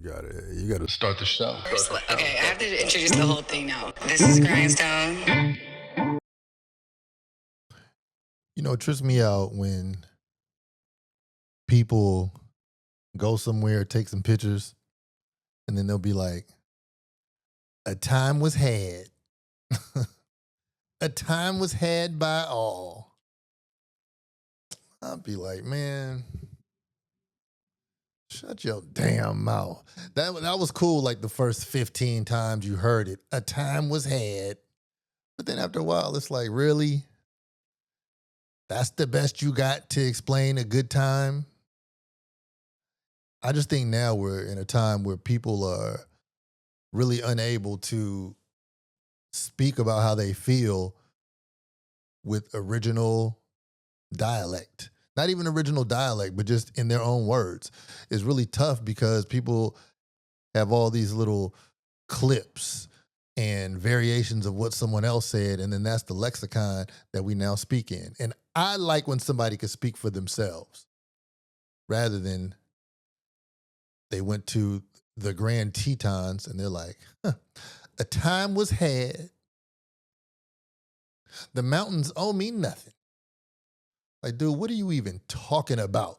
You gotta start the show. Okay, I have to introduce the whole thing now. This is Grindstone. You know, it trips me out when people go somewhere, take some pictures, and then they'll be like, a time was had. A time was had by all. I'll be like, man, shut your damn mouth. That was cool like the first 15 times you heard it. A time was had. But then after a while, it's like, really? That's the best you got to explain a good time? I just think now we're in a time where people are really unable to speak about how they feel with original dialect. Not even original dialect, but just in their own words. It's really tough because people have all these little clips and variations of what someone else said, and then that's the lexicon that we now speak in. And I like when somebody can speak for themselves rather than they went to the Grand Tetons and they're like, huh, a time was had. The mountains owe me nothing. Like, dude, what are you even talking about?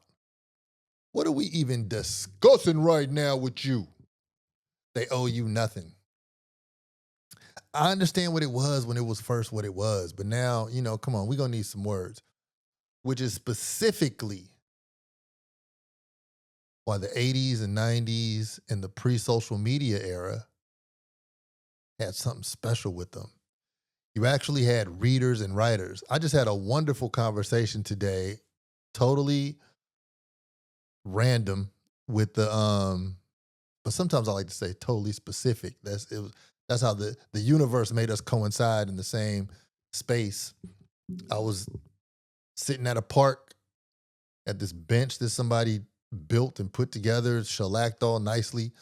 What are we even discussing right now with you? They owe you nothing. I understand what it was when it was first what it was, but now, come on, we're going to need some words, which is specifically why the 80s and 90s and the pre-social media era had something special with them. You actually had readers and writers. I just had a wonderful conversation today, totally random with but sometimes I like to say totally specific. That's how the universe made us coincide in the same space. I was sitting at a park at this bench that somebody built and put together, shellacked all nicely.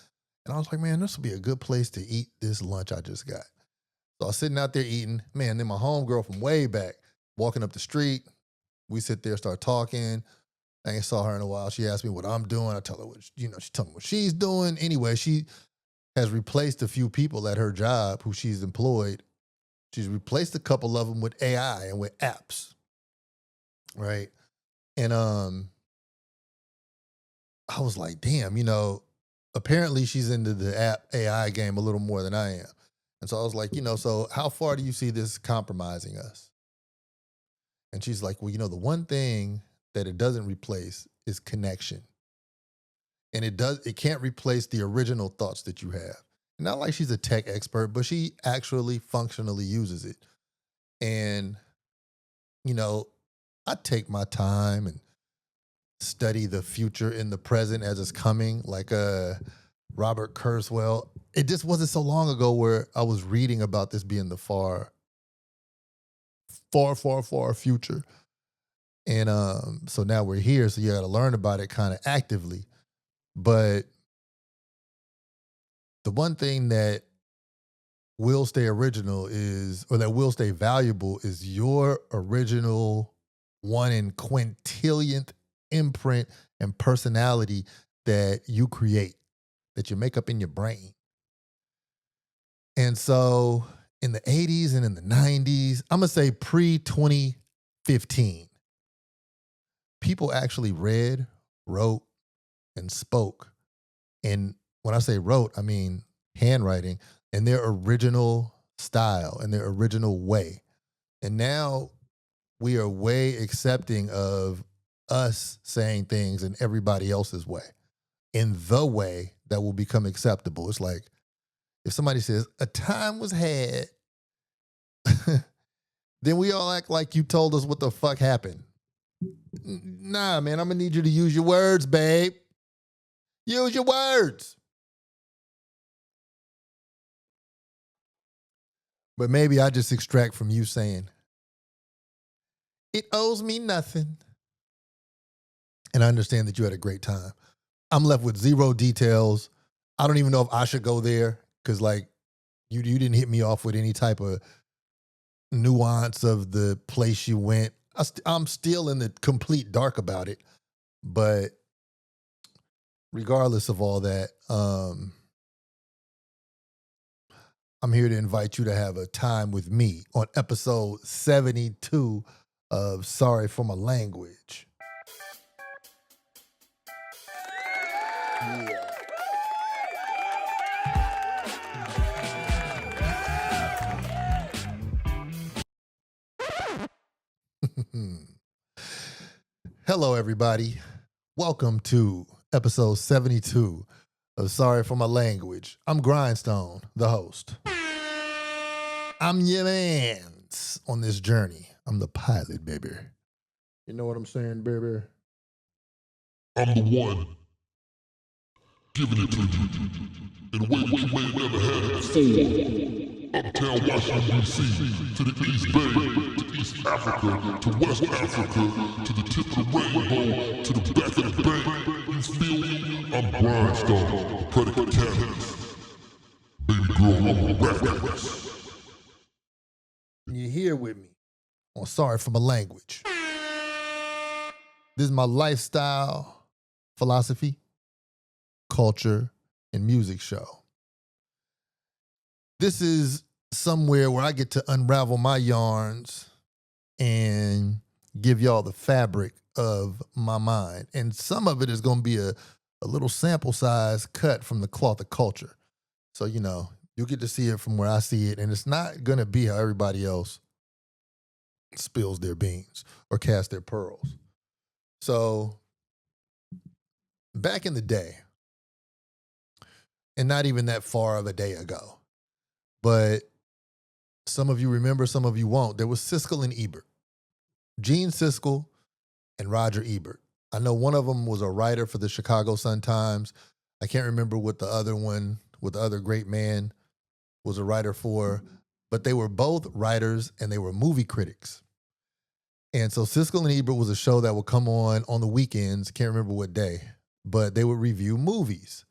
And I was like, man, this would be a good place to eat this lunch I just got. So I was sitting out there eating. Man, then my homegirl from way back walking up the street. We sit there, start talking. I ain't saw her in a while. She asked me what I'm doing. I tell her she told me what she's doing. Anyway, she has replaced a few people at her job who she's employed. She's replaced a couple of them with AI and with apps, right? And I was like, damn, apparently she's into the app AI game a little more than I am. And so I was like, so how far do you see this compromising us? And she's like, well, the one thing that it doesn't replace is connection. And it can't replace the original thoughts that you have. Not like she's a tech expert, but she actually functionally uses it. And, I take my time and study the future in the present as it's coming, like Robert Kurzweil. It just wasn't so long ago where I was reading about this being the far, far, far, far future. And so now we're here, so you got to learn about it kind of actively. But the one thing that will stay original that will stay valuable is your original one in quintillionth imprint and personality that you create, that you make up in your brain. And so in the 80s and in the 90s, I'm going to say pre-2015, people actually read, wrote, and spoke. And when I say wrote, I mean handwriting in their original style and their original way. And now we are way accepting of us saying things in everybody else's way, in the way that will become acceptable. It's like if somebody says, a time was had, then we all act like you told us what the fuck happened. Nah, man, I'm going to need you to use your words, babe. Use your words. But maybe I just extract from you saying, it owes me nothing. And I understand that you had a great time. I'm left with zero details. I don't even know if I should go there because, like, you didn't hit me off with any type of nuance of the place you went. I'm still in the complete dark about it. But regardless of all that, I'm here to invite you to have a time with me on episode 72 of Sorry for My Language. Yeah. Hello, everybody. Welcome to episode 72 of Sorry for My Language. I'm Grindstone, the host. I'm your mans on this journey. I'm the pilot, baby. You know what I'm saying, baby? I'm the one giving it to you in a way that you may have never had it before. Uptown Washington, D.C., to the East Bay, to East Africa, to West Africa, to the tip of the rainbow, to the back of the bank. You feel me? I'm Grindstone, the predicate catalyst. Baby girl, I'm a rap. You're here with me on Sorry for My Language. This is my lifestyle, philosophy, culture, and music show. This is somewhere where I get to unravel my yarns and give y'all the fabric of my mind. And some of it is going to be a little sample size cut from the cloth of culture. So, you know, you'll get to see it from where I see it. And it's not going to be how everybody else spills their beans or casts their pearls. So, back in the day, and not even that far of a day ago, but some of you remember, some of you won't, there was Siskel and Ebert. Gene Siskel and Roger Ebert. I know one of them was a writer for the Chicago Sun-Times. I can't remember what the other great man was a writer for, but they were both writers and they were movie critics. And so Siskel and Ebert was a show that would come on the weekends, can't remember what day, but they would review movies.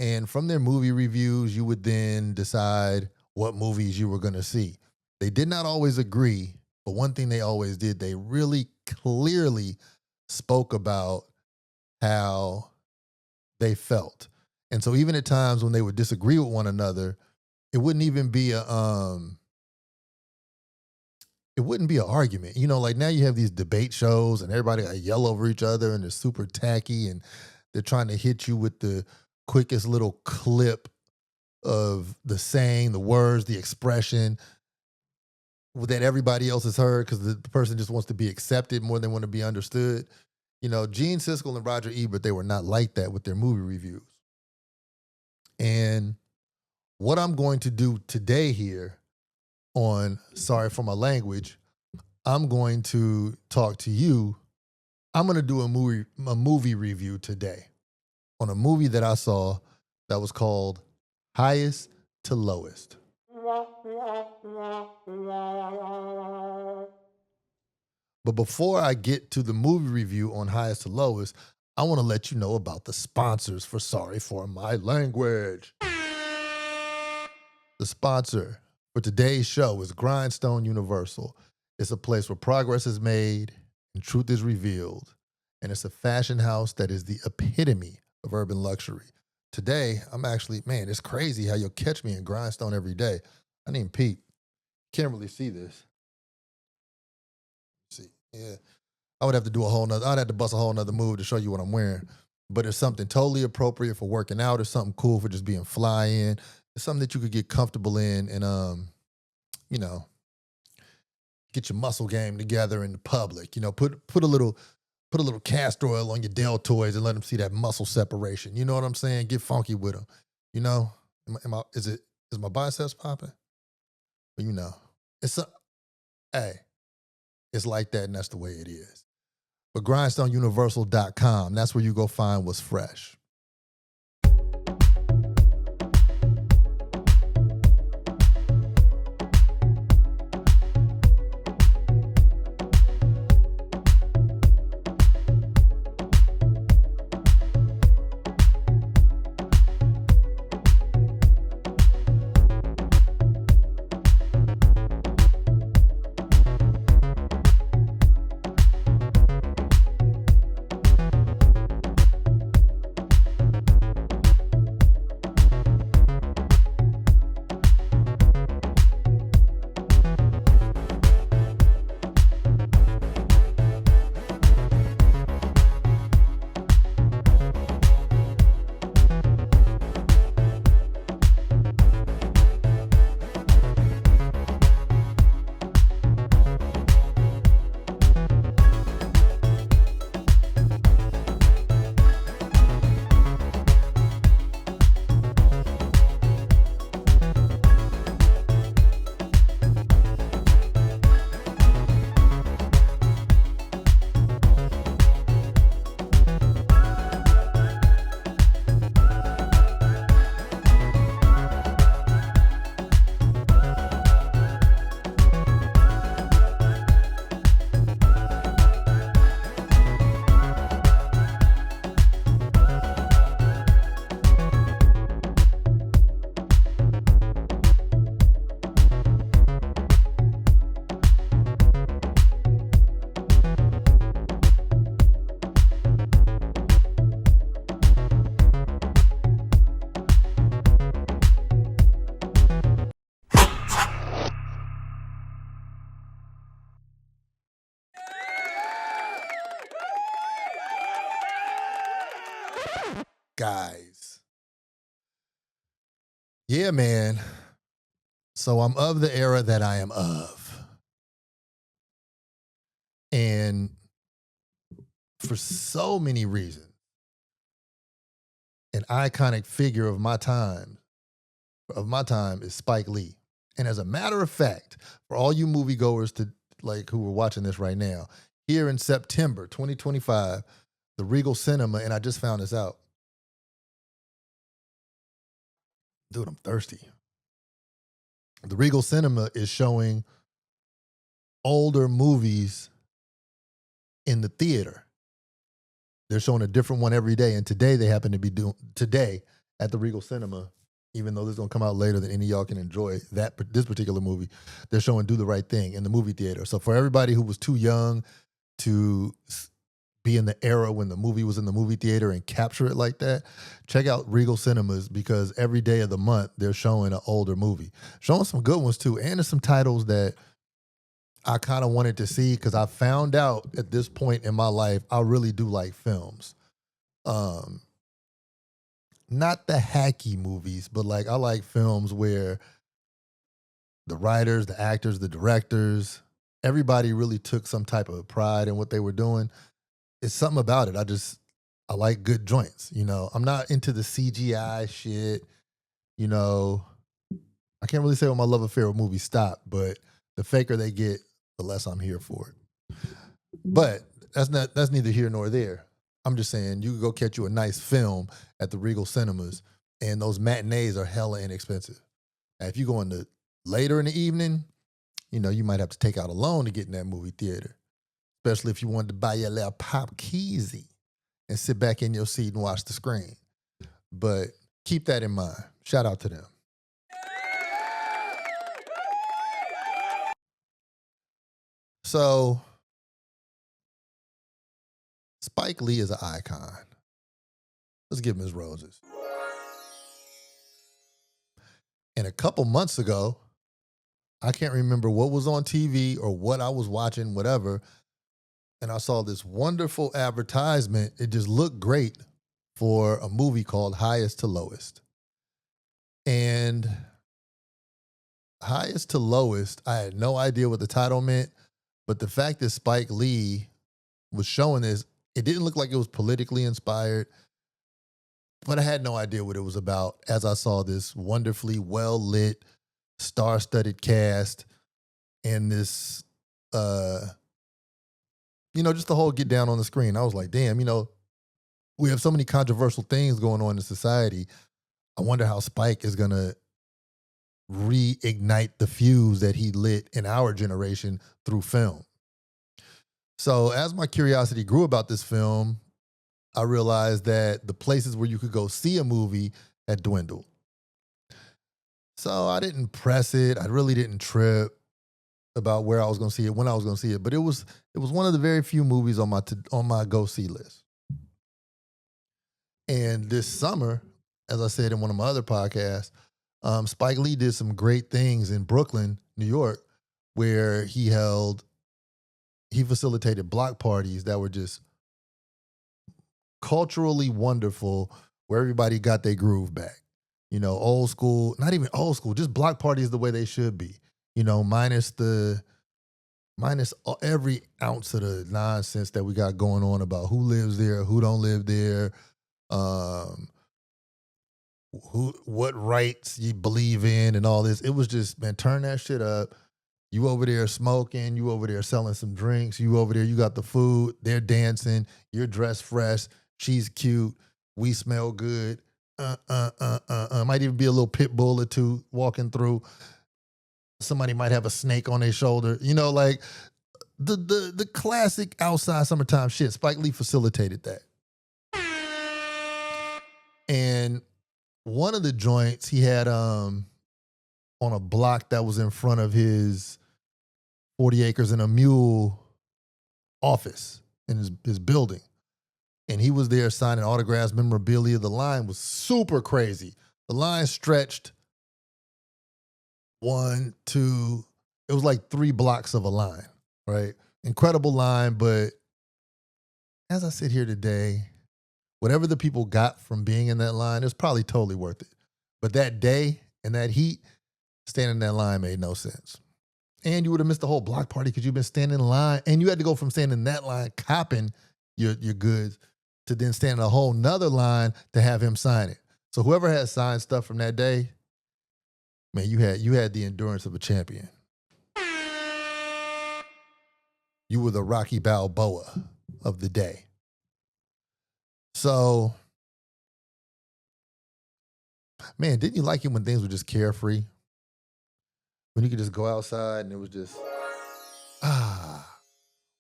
And from their movie reviews, you would then decide what movies you were going to see. They did not always agree, but one thing they always did, they really clearly spoke about how they felt. And so even at times when they would disagree with one another, it wouldn't even be an argument. You know, like now you have these debate shows and everybody got yell over each other and they're super tacky and they're trying to hit you with the quickest little clip of the saying, the words, the expression that everybody else has heard because the person just wants to be accepted more than want to be understood. You know, Gene Siskel and Roger Ebert, they were not like that with their movie reviews. And what I'm going to do today here on Sorry for My Language, I'm going to talk to you. I'm going to do a movie review today on a movie that I saw that was called Highest to Lowest. But before I get to the movie review on Highest to Lowest, I want to let you know about the sponsors for Sorry for My Language. The sponsor for today's show is Grindstone Universal. It's a place where progress is made and truth is revealed. And it's a fashion house that is the epitome of urban luxury. Today, I'm actually, man, it's crazy how you'll catch me in Grindstone every day. I named Pete. Can't really see this. See, yeah. I would have to I'd have to bust a whole nother move to show you what I'm wearing. But it's something totally appropriate for working out. It's something cool for just being fly in. It's something that you could get comfortable in and, you know, get your muscle game together in the public. You know, put a little castor oil on your deltoids and let them see that muscle separation. You know what I'm saying? Get funky with them. You know, is my biceps popping? But you know, it's like that and that's the way it is. But grindstoneuniversal.com, that's where you go find what's fresh. guys. Yeah, man. So I'm of the era that I am of. And for so many reasons, an iconic figure of my time is Spike Lee. And as a matter of fact, for all you moviegoers who are watching this right now, here in September 2025, the Regal Cinema, and I just found this out. Dude, I'm thirsty. The Regal Cinema is showing older movies in the theater. They're showing a different one every day. And today they happen to be doing today at the Regal Cinema, even though this is gonna come out later than any of y'all can enjoy this particular movie. They're showing Do the Right Thing in the movie theater. So for everybody who was too young to be in the era when the movie was in the movie theater and capture it like that, check out Regal Cinemas, because every day of the month they're showing an older movie, showing some good ones too, and there's some titles that I kind of wanted to see, because I found out at this point in my life I really do like films. Um, Not the hacky movies, but like I like films where the writers, the actors, the directors, everybody really took some type of pride in what they were doing. It's something about it. I like good joints. I'm not into the CGI shit. You know, I can't really say what my love affair with movies stopped, but the faker they get, the less I'm here for it. But that's neither here nor there. I'm just saying you could go catch you a nice film at the Regal Cinemas, and those matinees are hella inexpensive. Now, if you go in the later in the evening, you might have to take out a loan to get in that movie theater, especially if you wanted to buy your little pop keezy and sit back in your seat and watch the screen. But keep that in mind. Shout out to them. So Spike Lee is an icon. Let's give him his roses. And a couple months ago, I can't remember what was on TV or what I was watching, whatever, and I saw this wonderful advertisement. It just looked great for a movie called Highest to Lowest. And Highest to Lowest, I had no idea what the title meant, but the fact that Spike Lee was showing this, it didn't look like it was politically inspired, but I had no idea what it was about as I saw this wonderfully well-lit, star-studded cast and this, just the whole get down on the screen. I was like, damn, we have so many controversial things going on in society. I wonder how Spike is going to reignite the fuse that he lit in our generation through film. So as my curiosity grew about this film, I realized that the places where you could go see a movie had dwindled. So I didn't press it. I really didn't trip about where I was going to see it, when I was going to see it. But it was one of the very few movies on my go see list. And this summer, as I said in one of my other podcasts, Spike Lee did some great things in Brooklyn, New York, where he facilitated block parties that were just culturally wonderful, where everybody got their groove back. Old school, not even old school, just block parties the way they should be. Minus every ounce of the nonsense that we got going on about who lives there, who don't live there, what rights you believe in and all this. It was just, man, turn that shit up. You over there smoking, you over there selling some drinks, you over there, you got the food, they're dancing, you're dressed fresh, she's cute, we smell good. Might even be a little pit bull or two walking through. Somebody might have a snake on their shoulder. Like the classic outside summertime shit. Spike Lee facilitated that. And one of the joints he had on a block that was in front of his 40 acres and a mule office in his building. And he was there signing autographs, memorabilia. The line was super crazy. The line stretched 1, 2, it was like 3 blocks of a line, right? Incredible line, but as I sit here today, whatever the people got from being in that line, it's probably totally worth it. But that day and that heat, standing in that line made no sense. And you would have missed the whole block party because you've been standing in line, and you had to go from standing in that line copping your goods to then standing a whole nother line to have him sign it. So whoever had signed stuff from that day, man, you had the endurance of a champion. You were the Rocky Balboa of the day. So, man, didn't you like it when things were just carefree? When you could just go outside and it was just,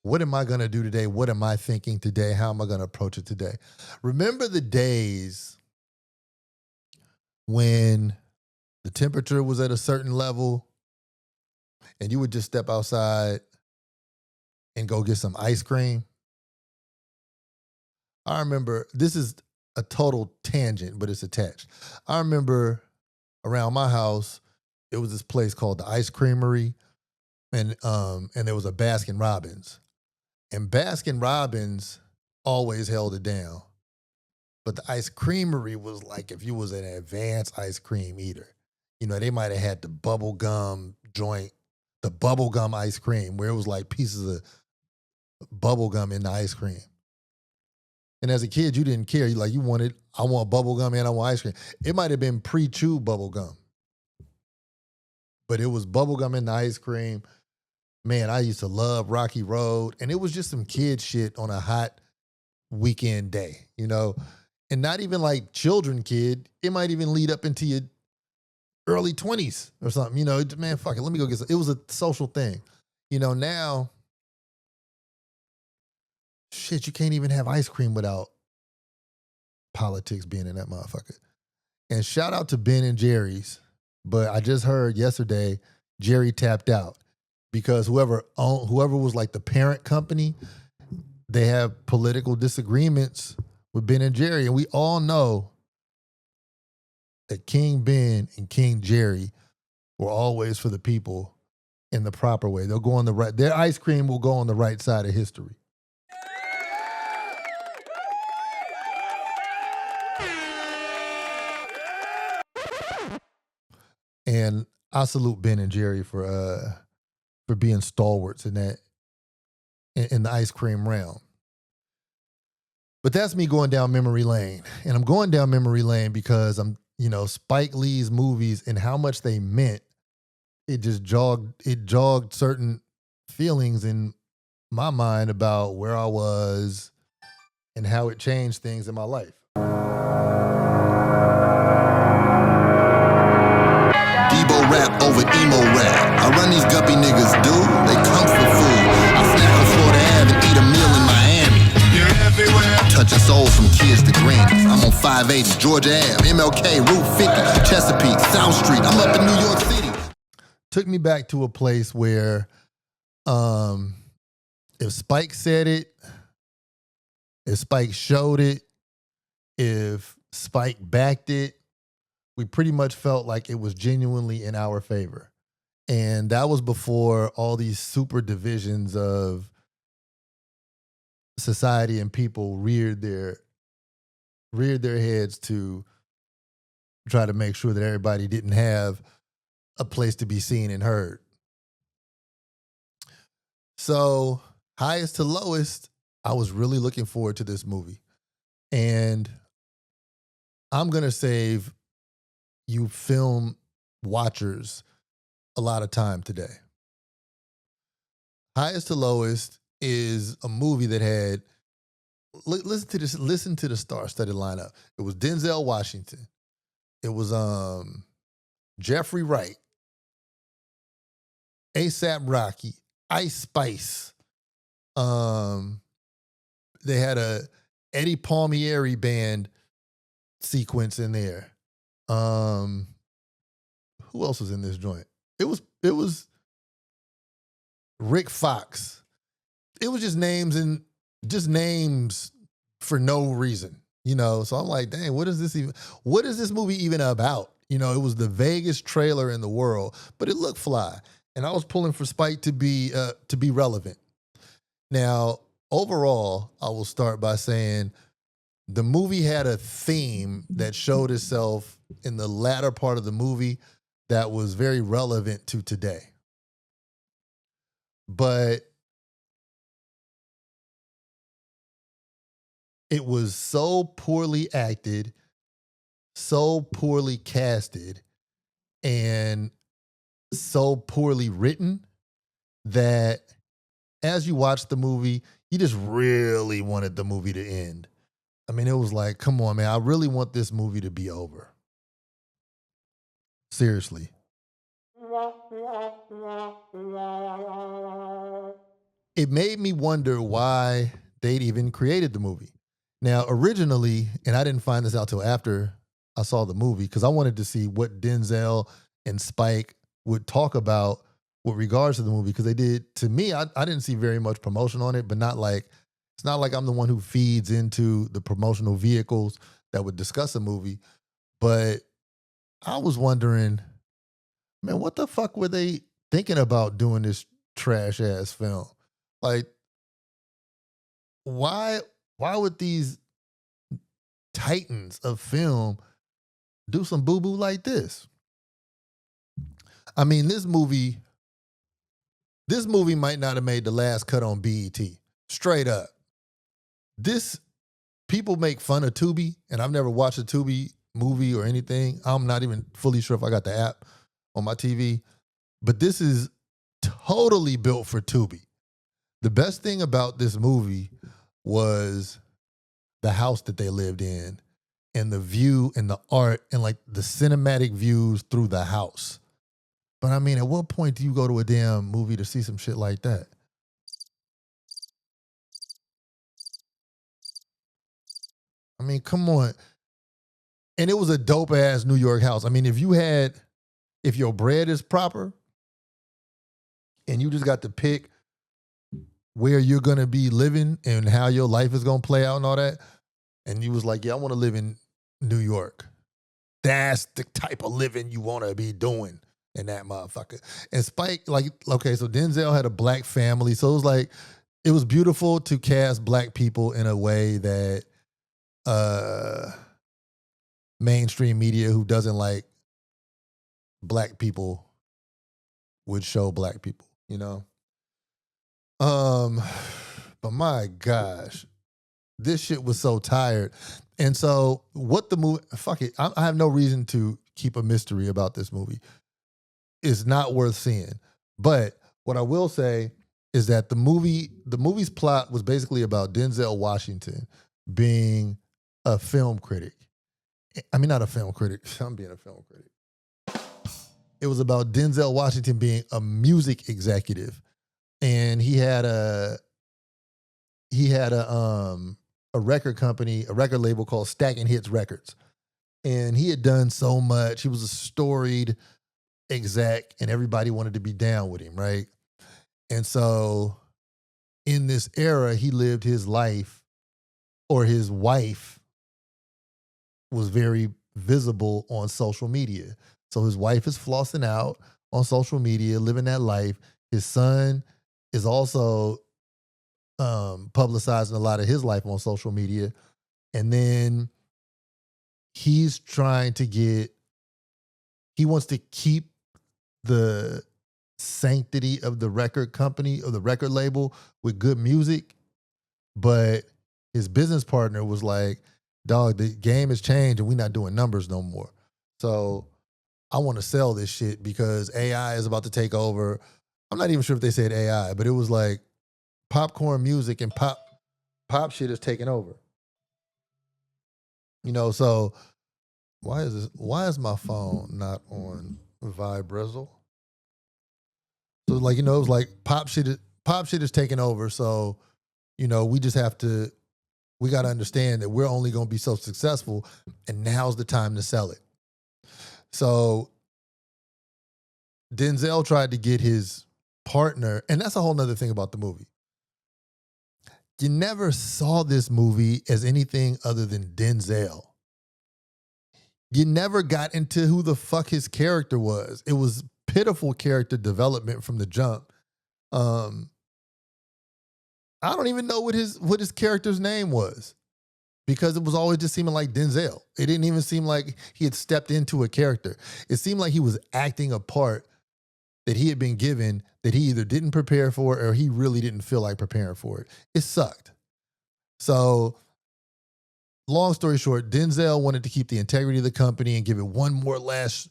what am I going to do today? What am I thinking today? How am I going to approach it today? Remember the days when the temperature was at a certain level and you would just step outside and go get some ice cream? I remember, this is a total tangent, but it's attached. I remember around my house, it was this place called the Ice Creamery, and there was a Baskin Robbins. And Baskin Robbins always held it down. But the Ice Creamery was like if you was an advanced ice cream eater. You know, they might have had the bubble gum joint, the bubble gum ice cream, where it was like pieces of bubble gum in the ice cream. And as a kid, you didn't care. I want bubble gum and I want ice cream. It might have been pre-chewed bubble gum. But it was bubble gum in the ice cream. Man, I used to love Rocky Road. And it was just some kid shit on a hot weekend day, you know? And not even like children kid. It might even lead up into your early 20s or something. You know, man, fuck it. Let me go get some. It was a social thing. You know, now, shit, you can't even have ice cream without politics being in that motherfucker. And shout out to Ben and Jerry's. But I just heard yesterday, Jerry tapped out because whoever was like the parent company, they have political disagreements with Ben and Jerry. And we all know that King Ben and King Jerry were always for the people in the proper way. They'll go on the right, their ice cream will go on the right side of history. And I salute Ben and Jerry for being stalwarts in that in the ice cream realm. But that's me going down memory lane. And I'm going down memory lane because Spike Lee's movies and how much they meant, it jogged certain feelings in my mind about where I was and how it changed things in my life. Debo rap over emo rap. I run these guppy niggas, dude. They comfort food. I snack on Florida Ave and eat a meal in Miami. You're everywhere. Touching souls from kids to grannies. I'm on 580, Georgia Ave, MLK, Route 50, Chesapeake, South Street. I'm up in New York City. Took me back to a place where if Spike said it, if Spike showed it, if Spike backed it, we pretty much felt like it was genuinely in our favor. And that was before all these super divisions of society and people reared their heads to try to make sure that everybody didn't have a place to be seen and heard. So, highest to lowest, I was really looking forward to this movie. And I'm going to save you film watchers a lot of time today. Highest to Lowest is a movie that had, listen to the star-studded lineup. It was Denzel Washington. It was Jeffrey Wright, A$AP Rocky, Ice Spice. They had a Eddie Palmieri band sequence in there. Who else was in this joint? It was Rick Fox. It was just names for no reason, you know. So I'm like, dang, what is this movie even about? You know, it was the vaguest trailer in the world, but it looked fly. And I was pulling for Spike to be relevant. Now, overall, I will start by saying The movie had a theme that showed itself in the latter part of the movie that was very relevant to today. But it was so poorly acted, so poorly casted, and so poorly written that as you watch the movie, you just really wanted the movie to end. I mean, it was like, come on, man, I really want this movie to be over. Seriously. It made me wonder why they'd even created the movie. Now, originally, and I didn't find this out till after I saw the movie, because I wanted to see what Denzel and Spike would talk about with regards to the movie, because they did, to me, I didn't see very much promotion on it, but not like, it's not like I'm the one who feeds into the promotional vehicles that would discuss a movie. But I was wondering, man, what the fuck were they thinking about doing this trash ass film? Like, why would these titans of film do some boo-boo like this? I mean, this movie might not have made the last cut on BET. Straight up. This, people make fun of Tubi, and I've never watched a Tubi movie or anything. I'm not even fully sure if I got the app on my TV, but this is totally built for Tubi. The best thing about this movie was the house that they lived in and the view and the art and like the cinematic views through the house. But I mean, at what point do you go to a damn movie to see some shit like that? I mean, come on. And it was a dope ass New York house. I mean, if your bread is proper and you just got to pick where you're going to be living and how your life is going to play out and all that, and you was like, yeah, I want to live in New York. That's the type of living you want to be doing in that motherfucker. And Spike, like, okay, so Denzel had a black family. So it was like, it was beautiful to cast black people in a way that mainstream media who doesn't like black people would show black people, you know? But my gosh, this shit was so tired. And so what the movie, fuck it, I have no reason to keep a mystery about this movie. It's not worth seeing. But what I will say is that the movie's plot was basically about Denzel Washington being a film critic. I mean, not a film critic. I'm being a film critic. It was about Denzel Washington being a music executive. And he had a record company, a record label called Stacking Hits Records. And he had done so much. He was a storied exec and everybody wanted to be down with him, right? And so in this era, he lived his life, or his wife was very visible on social media. So his wife is flossing out on social media, living that life. His son is also publicizing a lot of his life on social media. And then he's trying to he wants to keep the sanctity of the record company, or the record label, with good music. But his business partner was like, dog, the game has changed and we're not doing numbers no more. So I want to sell this shit because AI is about to take over. I'm not even sure if they said AI, but it was like popcorn music and pop shit is taking over. You know, so why is my phone not on Vibrizzle? So like, you know, it was like pop shit is taking over. So, you know, we got to understand that we're only going to be so successful, and now's the time to sell it. So Denzel tried to get his partner, and that's a whole nother thing about the movie. You never saw this movie as anything other than Denzel. You never got into who the fuck his character was. It was pitiful character development from the jump. I don't even know what his character's name was. because it was always just seeming like Denzel. It didn't even seem like he had stepped into a character. It seemed like he was acting a part that he had been given that he either didn't prepare for or he really didn't feel like preparing for it. It sucked. So, long story short, Denzel wanted to keep the integrity of the company and give it one more last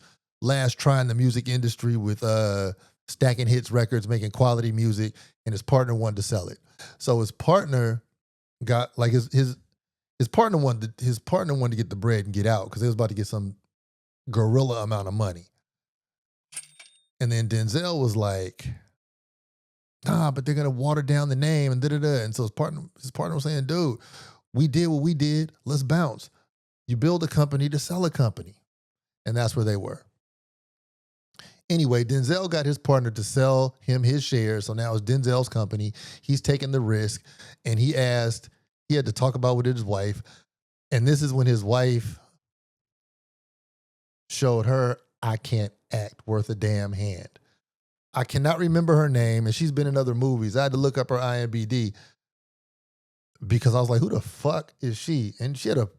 try in the music industry with stacking hits records, making quality music, and his partner wanted to sell it. So his partner got like his partner wanted to get the bread and get out because they was about to get some gorilla amount of money. And then Denzel was like, nah, but they're gonna water down the name and da-da-da. And so his partner was saying, dude, we did what we did, let's bounce. You build a company to sell a company. And that's where they were. Anyway, Denzel got his partner to sell him his shares. So now it's Denzel's company. He's taking the risk. And he had to talk about with his wife. And this is when his wife showed her, I can't act worth a damn hand. I cannot remember her name, and she's been in other movies. I had to look up her IMDb because I was like, who the fuck is she? And she had a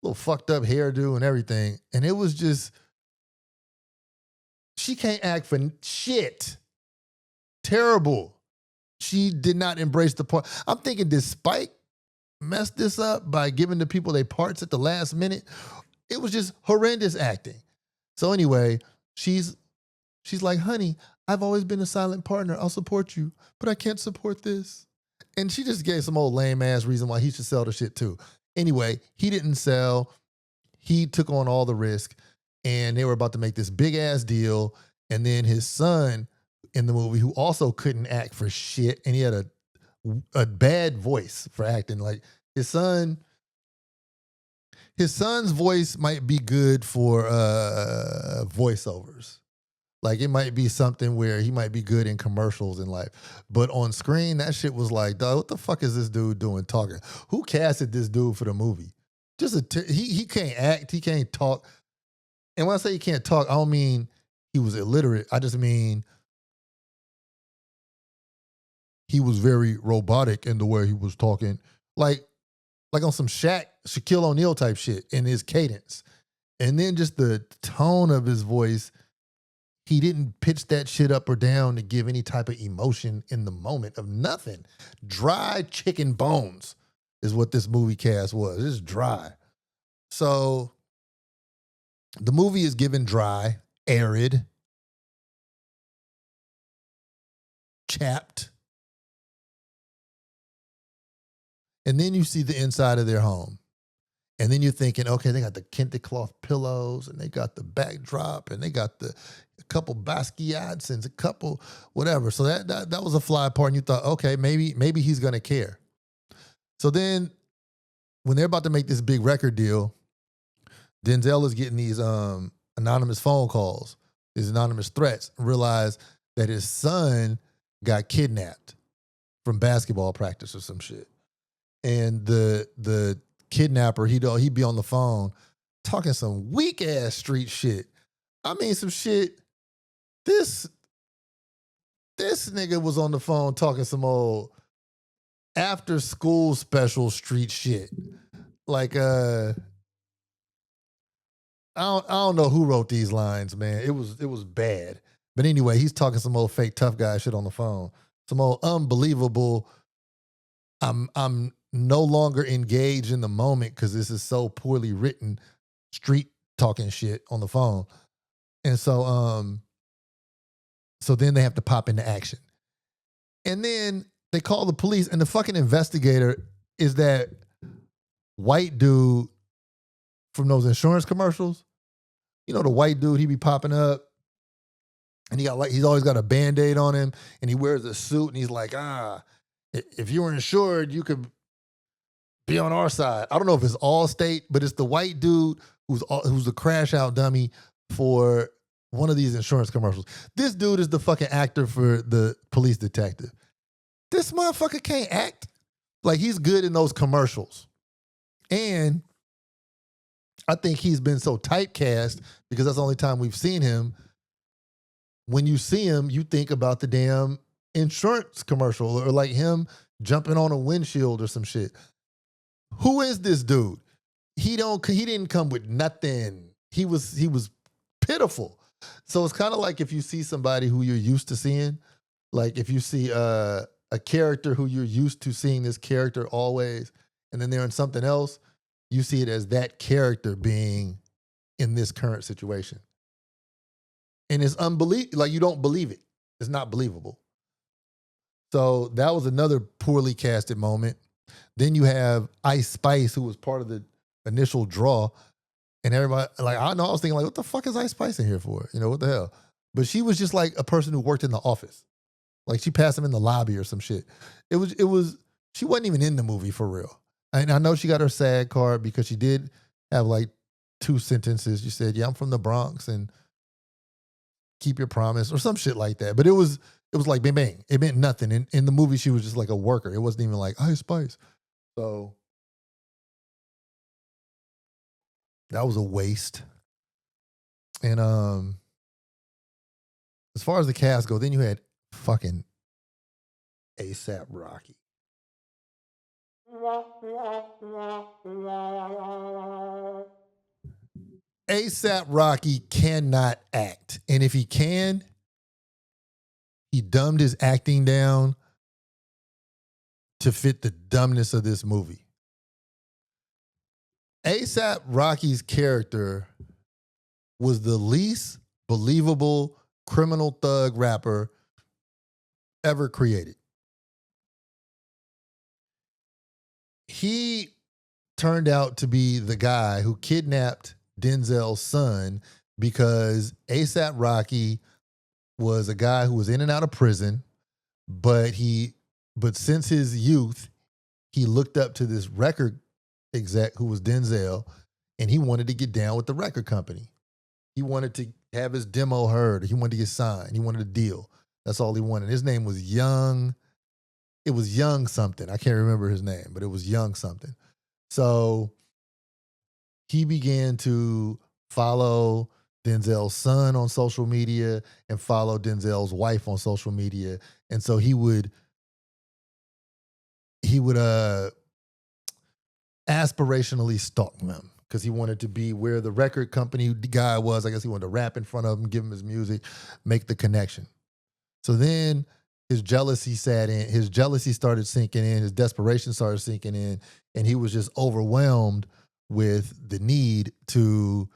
little fucked up hairdo and everything. And it was just, she can't act for shit. Terrible. She did not embrace the part. I'm thinking, did Spike mess this up by giving the people their parts at the last minute? It was just horrendous acting. So anyway, she's like, honey, I've always been a silent partner. I'll support you, but I can't support this. And she just gave some old lame ass reason why he should sell the shit too. Anyway, he didn't sell. He took on all the risk, and they were about to make this big ass deal. And then his son in the movie, who also couldn't act for shit, and he had a bad voice for acting. Like his son's voice might be good for voiceovers. Like it might be something where he might be good in commercials in life. But on screen, that shit was like, dog, what the fuck is this dude doing talking? Who casted this dude for the movie? He can't act, he can't talk. And when I say he can't talk, I don't mean he was illiterate. I just mean he was very robotic in the way he was talking. Like on some Shaquille O'Neal type shit in his cadence. And then just the tone of his voice, he didn't pitch that shit up or down to give any type of emotion in the moment of nothing. Dry chicken bones is what this movie cast was. It's dry. So the movie is given dry, arid, chapped. And then you see the inside of their home. And then you're thinking, okay, they got the kente cloth pillows and they got the backdrop and they got a couple Basquiats and a couple whatever. So that was a fly part, and you thought, okay, maybe he's gonna care. So then when they're about to make this big record deal, Denzel is getting these anonymous phone calls, these anonymous threats, and realize that his son got kidnapped from basketball practice or some shit. And the kidnapper, he'd be on the phone talking some weak ass street shit. I mean, some shit. This nigga was on the phone talking some old after school special street shit. Like I don't know who wrote these lines, man. It was bad. But anyway, he's talking some old fake tough guy shit on the phone. Some old unbelievable. I'm no longer engaged in the moment because this is so poorly written street talking shit on the phone. And so then they have to pop into action. And then they call the police, and the fucking investigator is that white dude from those insurance commercials. You know, the white dude, he be popping up and he's always got a Band-Aid on him, and he wears a suit, and he's like, if you were insured, you could be on our side. I don't know if it's Allstate, but it's the white dude who's the crash out dummy for one of these insurance commercials. This dude is the fucking actor for the police detective. This motherfucker can't act. Like, he's good in those commercials. And I think he's been so typecast because that's the only time we've seen him. When you see him, you think about the damn insurance commercial or like him jumping on a windshield or some shit. who is this dude? He didn't come with nothing. He was pitiful. So it's kind of like if you see somebody who you're used to seeing, like if you see a character who you're used to seeing this character always, and then they're in something else, you see it as that character being in this current situation. And it's unbelievable. Like you don't believe it. It's not believable. So that was another poorly casted moment. Then you have Ice Spice, who was part of the initial draw. And everybody, like, I know I was thinking, like, what the fuck is Ice Spice in here for? You know, what the hell? But she was just like a person who worked in the office. Like she passed him in the lobby or some shit. She wasn't even in the movie for real. And I know she got her SAG card because she did have like 2 sentences. She said, yeah, I'm from the Bronx and keep your promise or some shit like that. But it was like bang, bang. It meant nothing. In the movie, she was just like a worker. It wasn't even like Ice Spice. So that was a waste. And as far as the cast go, then you had fucking ASAP Rocky. ASAP Rocky cannot act. And if he can, he dumbed his acting down to fit the dumbness of this movie. ASAP Rocky's character was the least believable criminal thug rapper ever created. He turned out to be the guy who kidnapped Denzel's son because ASAP Rocky was a guy who was in and out of prison, but since his youth, he looked up to this record exec who was Denzel, and he wanted to get down with the record company. He wanted to have his demo heard. He wanted to get signed. He wanted a deal. That's all he wanted. His name was Young. It was Young something. I can't remember his name, but it was Young something. So he began to follow Denzel's son on social media and follow Denzel's wife on social media. And so he would aspirationally stalk them because he wanted to be where the record company guy was. I guess he wanted to rap in front of him, give him his music, make the connection. So then his jealousy set in, his jealousy started sinking in, his desperation started sinking in, and he was just overwhelmed with the need to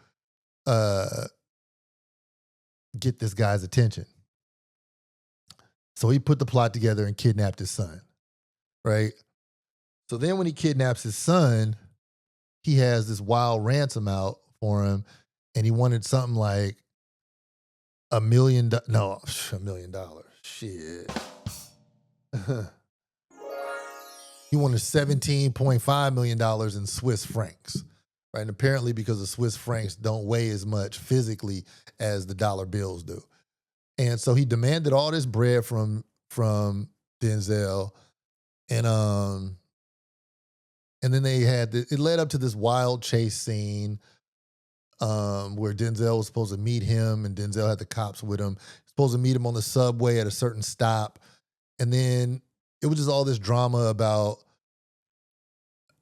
get this guy's attention. So he put the plot together and kidnapped his son, right? So then when he kidnaps his son, he has this wild ransom out for him, and he wanted something like $1 million. No, $1 million. Shit. He wanted $17.5 million in Swiss francs, right? And apparently because the Swiss francs don't weigh as much physically as the dollar bills do. And so he demanded all this bread from Denzel, and then they had it led up to this wild chase scene where Denzel was supposed to meet him, and Denzel had the cops with him. Supposed to meet him on the subway at a certain stop, and then it was just all this drama about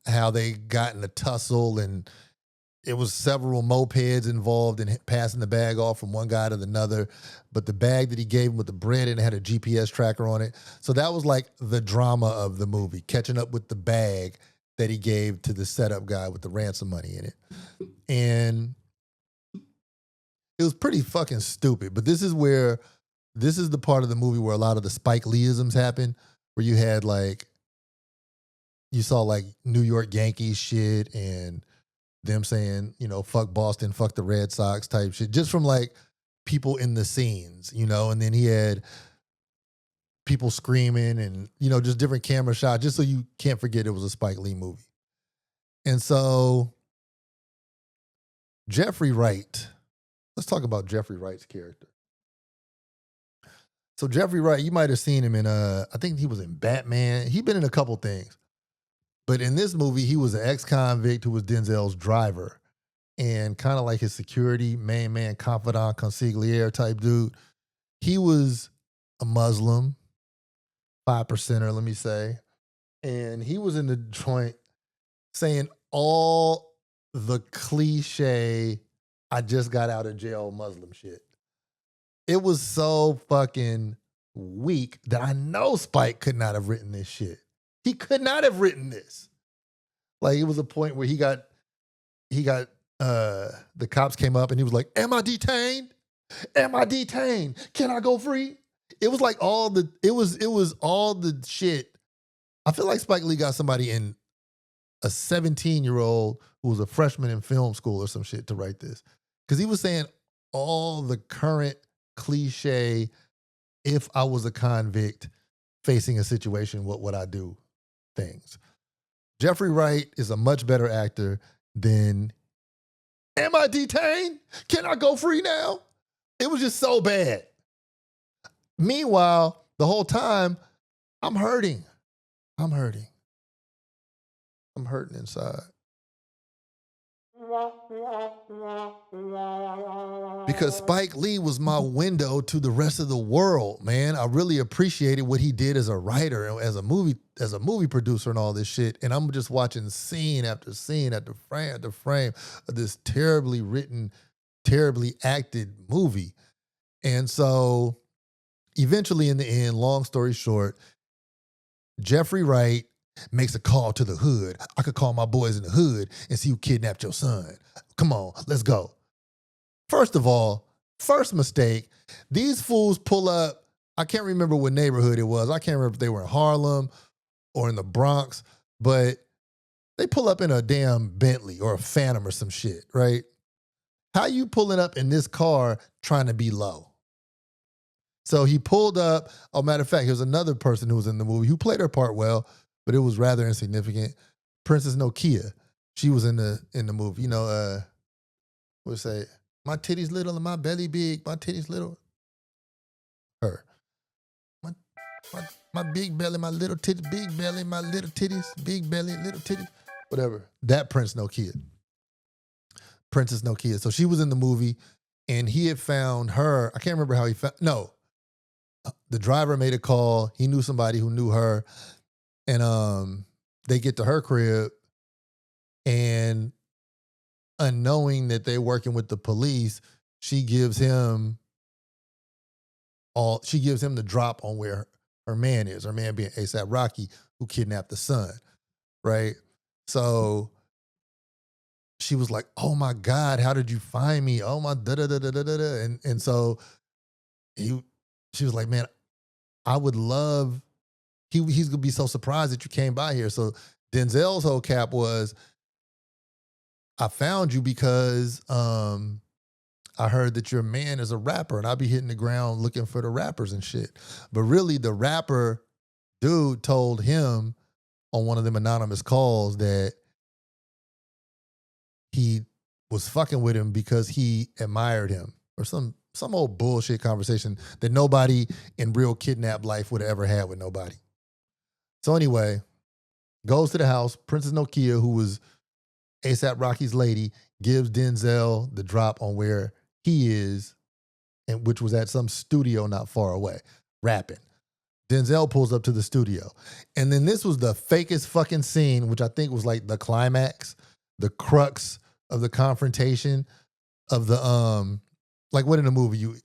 how they got in a tussle, and it was several mopeds involved in passing the bag off from one guy to another. But the bag that he gave him with the bread in it had a GPS tracker on it. So that was like the drama of the movie, catching up with the bag that he gave to the setup guy with the ransom money in it. And it was pretty fucking stupid. But this is the part of the movie where a lot of the Spike Lee-isms happen, where you had like, you saw like New York Yankees shit and them saying, you know, fuck Boston, fuck the Red Sox type shit, just from like people in the scenes, you know, and then he had people screaming and, you know, just different camera shots, just so you can't forget it was a Spike Lee movie. And so Jeffrey Wright, let's talk about Jeffrey Wright's character. So Jeffrey Wright, you might have seen him in, I think he was in Batman. He'd been in a couple things. But in this movie, he was an ex-convict who was Denzel's driver and kind of like his security, main man, confidant, consigliere type dude. He was a Muslim, 5%er, let me say. And he was in the joint saying all the cliche, I just got out of jail Muslim shit. It was so fucking weak that I know Spike could not have written this shit. He could not have written this. Like, it was a point where the cops came up and he was like, am I detained? Am I detained? Can I go free? It was like it was all the shit. I feel like Spike Lee got somebody in a 17-year-old who was a freshman in film school or some shit to write this. Because he was saying all the current cliche, if I was a convict facing a situation, what would I do things. Jeffrey Wright is a much better actor than, am I detained? Can I go free now? It was just so bad. Meanwhile, the whole time, I'm hurting. I'm hurting inside. Because Spike Lee was my window to the rest of the world, man. I really appreciated what he did as a writer, as a movie producer and all this shit. And I'm just watching scene after scene after frame of this terribly written, terribly acted movie. And so eventually in the end, long story short, Jeffrey Wright makes a call to the hood. I could call my boys in the hood and see who kidnapped your son. Come on, let's go. First of all, first mistake, these fools pull up. I can't remember what neighborhood it was. I can't remember if they were in Harlem or in the Bronx, but they pull up in a damn Bentley or a Phantom or some shit, right? How you pulling up in this car trying to be low? So he pulled up. Oh, matter of fact, here's another person who was in the movie who played her part well, but it was rather insignificant. Princess Nokia. She was in the movie. You know, what's say? My titties little and my belly big. My titties little. Her. My big belly, my little titties, big belly, my little titties, big belly, little titties. Whatever. That Princess Nokia. So she was in the movie, and he had found her. I can't remember how he found. No. The driver made a call. He knew somebody who knew her. And they get to her crib, and unknowing that they're working with the police, she gives him the drop on where her man is. Her man being A$AP Rocky, who kidnapped the son, right? So she was like, "Oh my God, how did you find me? Oh my da da da da da da." And so she was like, "Man, I would love." He's gonna be so surprised that you came by here. So Denzel's whole cap was, I found you because I heard that your man is a rapper, and I'll be hitting the ground looking for the rappers and shit. But really, the rapper dude told him on one of them anonymous calls that he was fucking with him because he admired him, or some old bullshit conversation that nobody in real kidnap life would have ever had with nobody. So anyway, goes to the house. Princess Nokia, who was A$AP Rocky's lady, gives Denzel the drop on where he is, and which was at some studio not far away, rapping. Denzel pulls up to the studio. And then this was the fakest fucking scene, which I think was like the climax, the crux of the confrontation of the, like what in a movie, you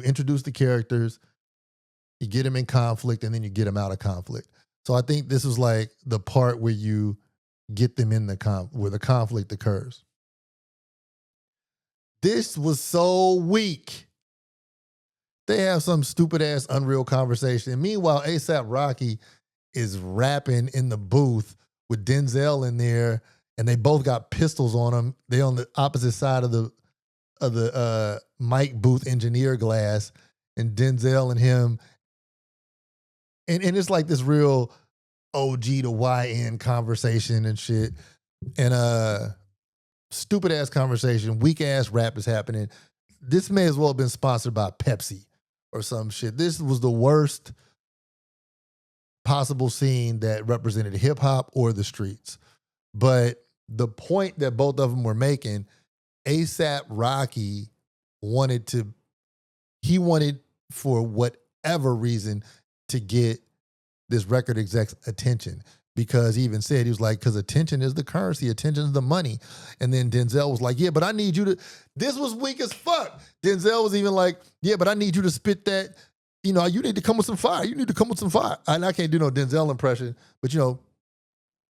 introduce the characters, you get them in conflict, and then you get them out of conflict. So I think this was like the part where you get them in where the conflict occurs. This was so weak. They have some stupid ass unreal conversation. And meanwhile, A$AP Rocky is rapping in the booth with Denzel in there, and they both got pistols on them. They on the opposite side of the mic booth engineer glass, and Denzel and him. And it's like this real OG to YN conversation and shit. And stupid ass conversation, weak ass rap is happening. This may as well have been sponsored by Pepsi or some shit. This was the worst possible scene that represented hip hop or the streets. But the point that both of them were making, A$AP Rocky wanted for whatever reason to get this record exec's attention, because he even said, he was like, because attention is the currency, attention is the money. And then Denzel was like, yeah, but I need you to, this was weak as fuck. Denzel was even like, yeah, but I need you to spit that, you know, you need to come with some fire. You need to come with some fire. And I can't do no Denzel impression, but you know,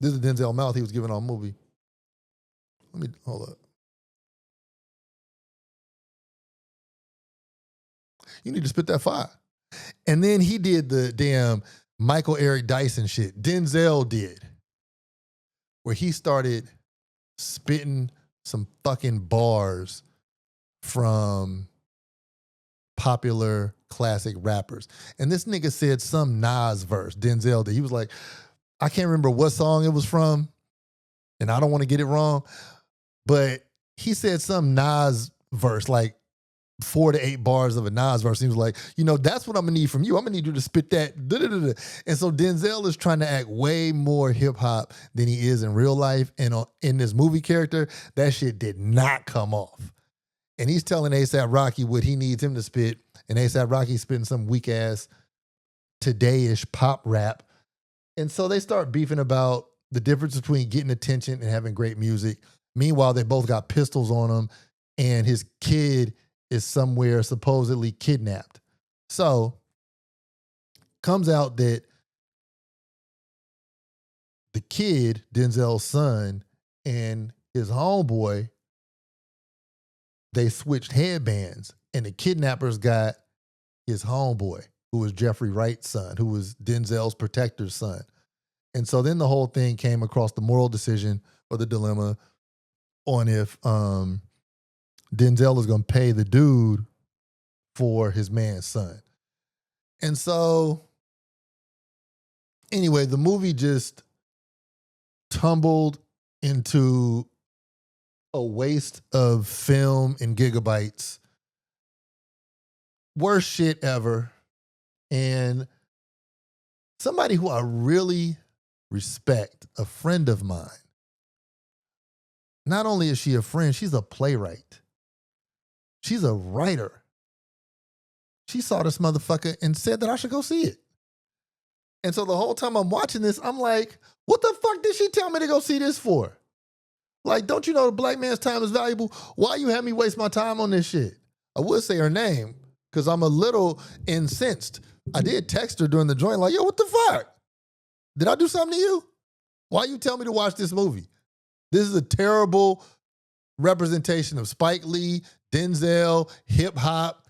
this is Denzel mouth he was giving on a movie. Let me, hold up. You need to spit that fire. And then he did the damn Michael Eric Dyson shit. Denzel did. Where he started spitting some fucking bars from popular classic rappers. And this nigga said some Nas verse, Denzel did. He was like, I can't remember what song it was from, and I don't want to get it wrong, but he said some Nas verse, like 4 to 8 bars of a Nas verse. He was like, you know, that's what I'm gonna need from you. I'm gonna need you to spit that. Da-da-da-da. And so Denzel is trying to act way more hip hop than he is in real life. And in this movie character, that shit did not come off. And he's telling A$AP Rocky what he needs him to spit. And A$AP Rocky's spitting some weak ass today-ish pop rap. And so they start beefing about the difference between getting attention and having great music. Meanwhile, they both got pistols on them, and his kid is somewhere supposedly kidnapped. So, comes out that the kid, Denzel's son, and his homeboy, they switched headbands, and the kidnappers got his homeboy, who was Jeffrey Wright's son, who was Denzel's protector's son. And so then the whole thing came across the moral decision or the dilemma on if Denzel is going to pay the dude for his man's son. And so, anyway, the movie just tumbled into a waste of film and gigabytes. Worst shit ever. And somebody who I really respect, a friend of mine, not only is she a friend, she's a playwright. She's a writer. She saw this motherfucker and said that I should go see it. And so the whole time I'm watching this, I'm like, what the fuck did she tell me to go see this for? Like, don't you know the black man's time is valuable? Why you have me waste my time on this shit? I would say her name because I'm a little incensed. I did text her during the joint like, yo, what the fuck? Did I do something to you? Why you tell me to watch this movie? This is a terrible representation of Spike Lee, Denzel, hip hop,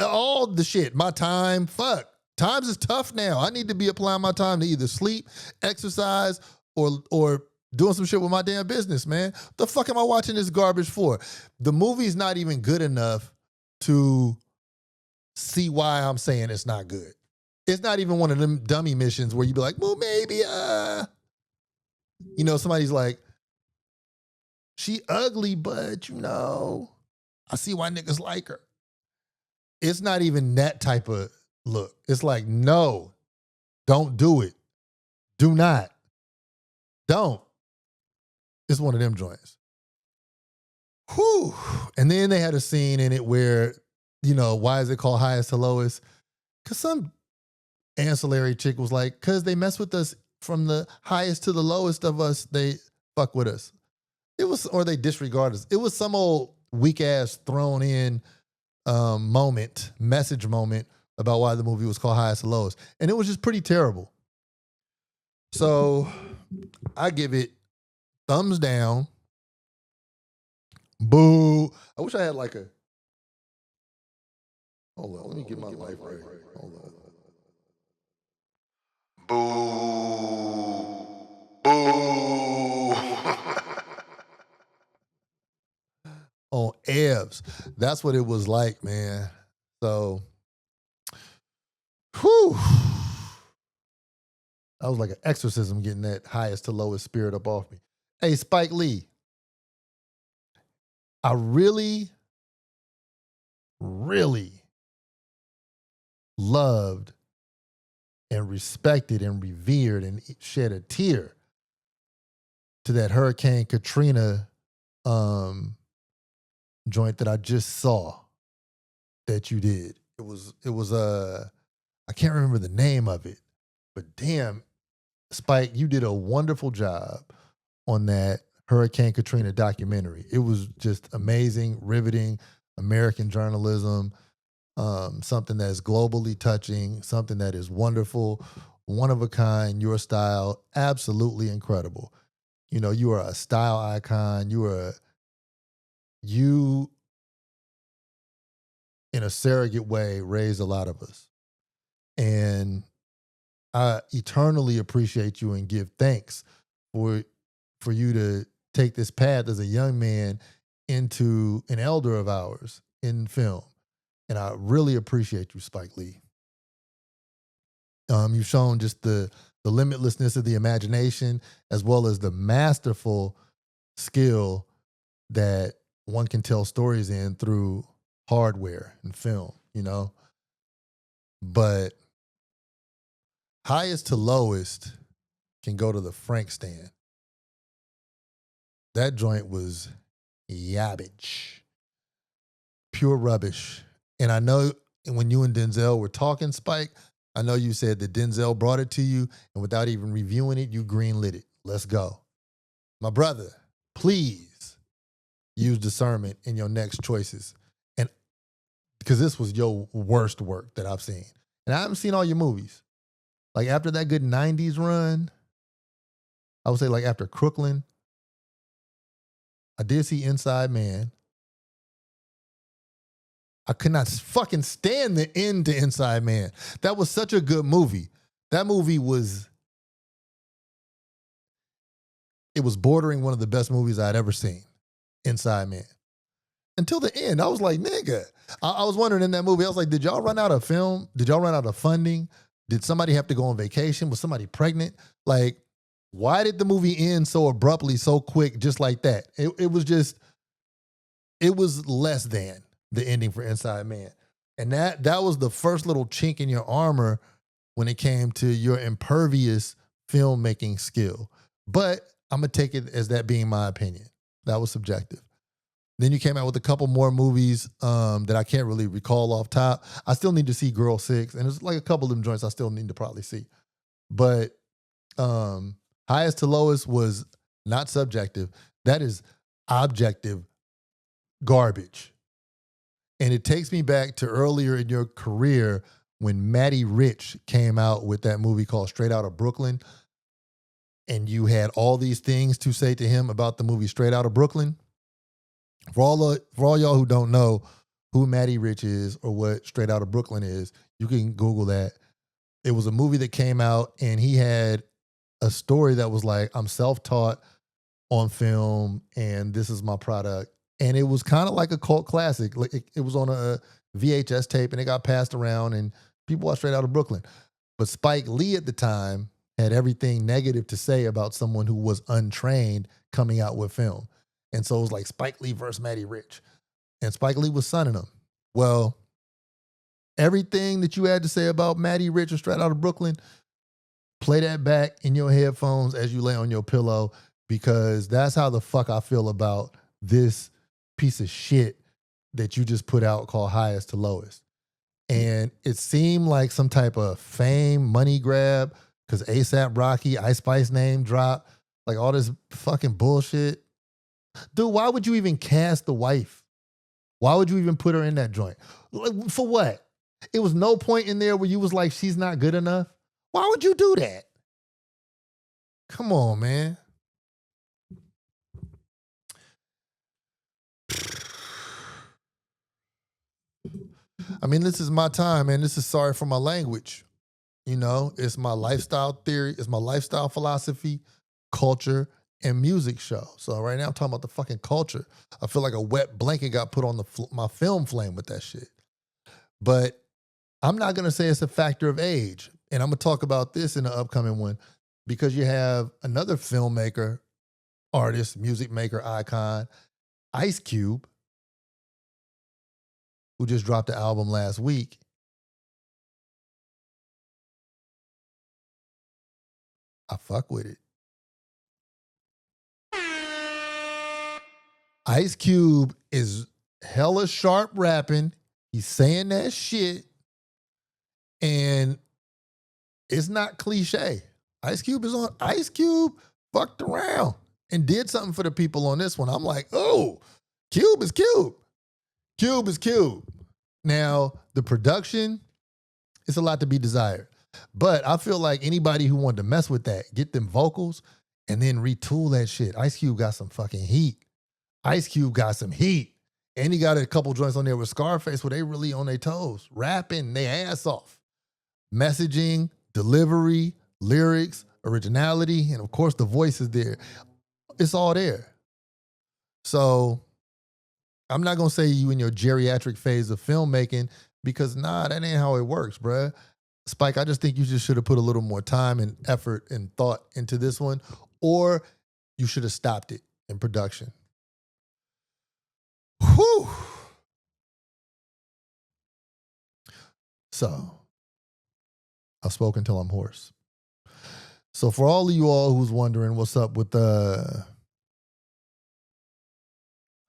all the shit. My time, fuck. Times is tough now. I need to be applying my time to either sleep, exercise, or doing some shit with my damn business, man. The fuck am I watching this garbage for? The movie's not even good enough to see why I'm saying it's not good. It's not even one of them dummy missions where you be like, well, maybe, you know, somebody's like, she ugly, but, you know, I see why niggas like her. It's not even that type of look. It's like, no, don't do it. Do not. Don't. It's one of them joints. Whew. And then they had a scene in it where, you know, why is it called highest to lowest? Because some ancillary chick was like, because they mess with us from the highest to the lowest of us, they fuck with us. It was, or they disregard us. It was some old weak ass thrown in message moment about why the movie was called highest to lowest. And it was just pretty terrible. So I give it thumbs down. Boo. I wish I had like a, hold on, let me get my life right. Hold on. Boo. Boo. On Evs. That's what it was like, man. So, whew. That was like an exorcism getting that highest to lowest spirit up off me. Hey, Spike Lee. I really, really loved and respected and revered and shed a tear to that Hurricane Katrina joint that I just saw that you did. It was I can't remember the name of it, but damn, Spike, you did a wonderful job on that Hurricane Katrina documentary. It was just amazing, riveting, American journalism, something that's globally touching, something that is wonderful, one of a kind, your style, absolutely incredible. You know, you are a style icon. You in a surrogate way raised a lot of us. And I eternally appreciate you and give thanks for you to take this path as a young man into an elder of ours in film. And I really appreciate you, Spike Lee. You've shown just the limitlessness of the imagination as well as the masterful skill that one can tell stories in through hardware and film, you know? But highest to lowest can go to the Frank stand. That joint was garbage, pure rubbish. And I know when you and Denzel were talking, Spike, I know you said that Denzel brought it to you, and without even reviewing it, you greenlit it. Let's go. My brother, please use discernment in your next choices. And because this was your worst work that I've seen. And I haven't seen all your movies. Like after that good 90s run, I would say like after Crooklyn, I did see Inside Man. I could not fucking stand the end to Inside Man. That was such a good movie. That movie was, it was bordering one of the best movies I'd ever seen, Inside Man. Until the end, I was like, nigga. I was wondering in that movie, I was like, did y'all run out of film? Did y'all run out of funding? Did somebody have to go on vacation? Was somebody pregnant? Like, why did the movie end so abruptly, so quick, just like that? It was just, it was less than the ending for Inside Man. And that was the first little chink in your armor when it came to your impervious filmmaking skill. But I'm going to take it as that being my opinion. That was subjective. Then you came out with a couple more movies that I can't really recall off top. I still need to see Girl 6, and there's like a couple of them joints I still need to probably see. But highest to lowest was not subjective. That is objective garbage. And it takes me back to earlier in your career when Matty Rich came out with that movie called Straight Outta Brooklyn, and you had all these things to say to him about the movie Straight Outta Brooklyn. For all y'all who don't know who Matty Rich is or what Straight Outta Brooklyn is, you can Google that. It was a movie that came out, and he had a story that was like, I'm self-taught on film, and this is my product. And it was kind of like a cult classic. Like it was on a VHS tape, and it got passed around, and people watched Straight Outta Brooklyn. But Spike Lee at the time had everything negative to say about someone who was untrained coming out with film. And so it was like Spike Lee versus Matty Rich. And Spike Lee was sunning him. Well, everything that you had to say about Matty Rich or Straight Outta Brooklyn, play that back in your headphones as you lay on your pillow, because that's how the fuck I feel about this piece of shit that you just put out called Highest to Lowest. And it seemed like some type of fame, money grab, because ASAP Rocky, Ice Spice name drop, like all this fucking bullshit. Dude, why would you even cast the wife? Why would you even put her in that joint? Like, for what? It was no point in there where you was like, she's not good enough. Why would you do that? Come on, man. I mean, this is my time, man. This is sorry for my language. You know, it's my lifestyle theory. It's my lifestyle philosophy, culture, and music show. So right now I'm talking about the fucking culture. I feel like a wet blanket got put on my film flame with that shit. But I'm not going to say it's a factor of age. And I'm going to talk about this in the upcoming one because you have another filmmaker, artist, music maker, icon, Ice Cube, who just dropped the album last week. I fuck with it. Ice Cube is hella sharp rapping. He's saying that shit. And it's not cliche. Ice Cube is on. Ice Cube fucked around and did something for the people on this one. I'm like, oh, Cube is Cube. Cube is Cube. Now, the production, it's a lot to be desired. But I feel like anybody who wanted to mess with that, get them vocals, and then retool that shit. Ice Cube got some fucking heat. Ice Cube got some heat. And he got a couple joints on there with Scarface where they really on their toes, rapping their ass off. Messaging, delivery, lyrics, originality, and of course the voice is there. It's all there. So I'm not going to say you in your geriatric phase of filmmaking because that ain't how it works, bruh. Spike, I just think you just should have put a little more time and effort and thought into this one, or you should have stopped it in production. Whew. So, I've spoken till I'm hoarse. So for all of you all who's wondering what's up with the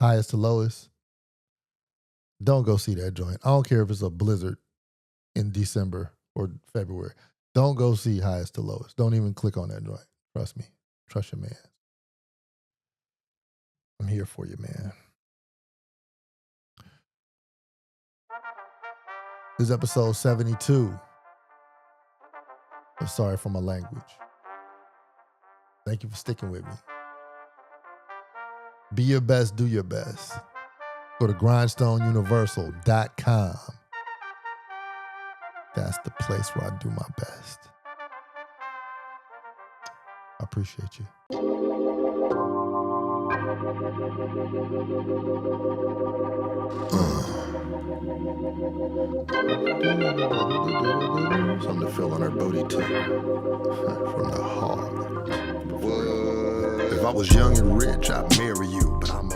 highest to lowest, don't go see that joint. I don't care if it's a blizzard in December or February. Don't go see highest to lowest. Don't even click on that joint. Trust me. Trust your man. I'm here for you, man. This is episode 72. I'm sorry for my language. Thank you for sticking with me. Be your best, do your best. Go to grindstoneuniversal.com. That's the place where I do my best. I appreciate you. Something to feel on her booty too. From the heart. If I was young and rich, I'd marry you, but I'm